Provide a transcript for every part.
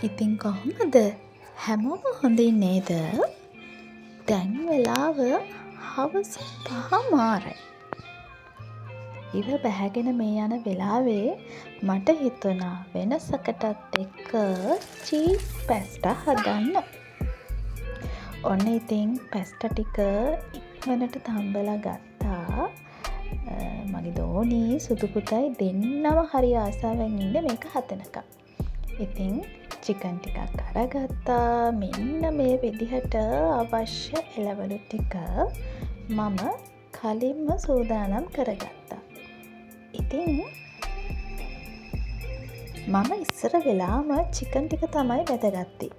ඉතින් කොහොමද? හැමෝම හොඳින් නේද? දැන් වෙලාව හවස 5:00මාරයි. ඉර බැහැගෙන මේ යන වෙලාවේ මට හිතුණා වෙනසකටත් එක්ක චීස් පැස්ටා හදන්න. ඔන්න ඉතින් පැස්ටා ටික ඉක්මනට තම්බලා ගත්තා. මගේ දෝනී සුදු පුතයි දෙන්නම හරි ආසාවෙන් ඉන්නේ මේක හදනකම්. ඉතින් චිකන් ටිකක් අරගත්තා. මෙන්න මේ විදිහට අවශ්‍ය එළවලු ටික මම කලින්ම සූදානම් කරගත්තා. ඉතින් මම ඉස්සර වෙලාම චිකන් ටික තමයි බැදගත්තේ.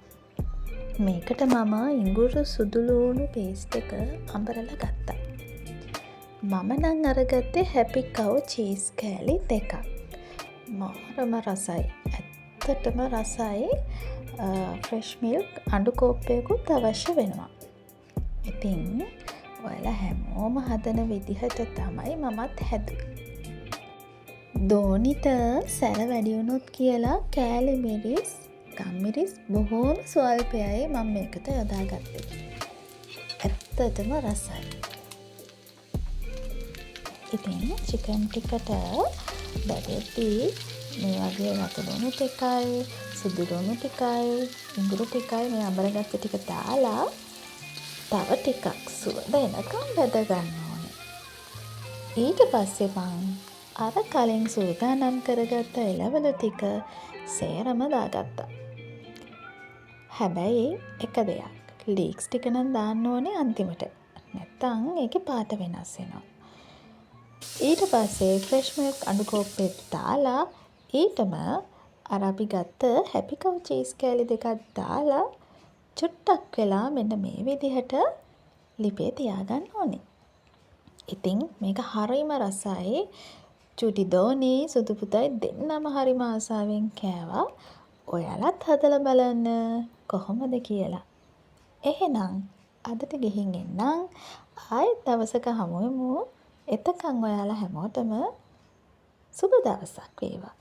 මේකට මම ඉඟුරු සුදුලූණු පේස්ට් එක අඹරලා ගත්තා. මම නම් අරගත්තේ හැපි කව් චීස් කෑලි 2ක්. මාරම රසයි. ඇත්තටම රසයි. ෆ්‍රෙෂ් මිල්ක් අඬු කෝප්පයකුත් අවශ්‍ය වෙනවා. ඉතින් ඔයාලා හැමෝම හදන විදිහට තමයි මමත් හැදුවේ. දෝනිට සැර වැඩි වුණොත් කියලා කෑලි මිරිස්, ගම්මිරිස් බොහෝම ස්වල්පයයි මම මේකට යොදාගත්තේ. ඇත්තටම රසයි. ඉතින් චිකන් ටිකට බැදෙද්දී මේ වගේ රතුලුණු ටිකයි, සුදු ලුණු ටිකයි, ඉඟුරු ටිකයි මේ අඹරගත්ත ටික දාලා තව ටිකක් සුවඳ එනකම් බැද ගන්න ඕනේ. ඊට පස්සේ මං අර කලින් සූදානම් කරගත්ත එළවලු ටික සේරම දාගත්තා. හැබැයි එක දෙයක්. ලීක්ස් ටික නම් දාන්න ඕනේ අන්තිමට. නැත්තම් ඒකේ පාට වෙනස් වෙනවා. ඊට පස්සේ ෆ්‍රෙෂ් මිල්ක් අඬු කෝප්පෙත් දාලා ඊටම අර අපි ගත්ත හැපි කව් චීස් කෑලි 2ක් දාලා චුට්ටක් වෙලා මෙන්න මේ විදිහට ලිපේ තියාගන්න ඕනේ. ඉතින් මේක හරිම රසයි. චුටි දෝනී සුදු පුතයි දෙන්නම හරිම ආසාවෙන් කෑවා. ඔයාලත් හදලා බලන්න කොහොමද කියලා. එහෙනම් අදට ගිහින් එන්නම්. ආයෙත් දවසක හමු වෙමු. එතකන් ඔයාලා හැමෝටම සුබ දවසක් වේවා.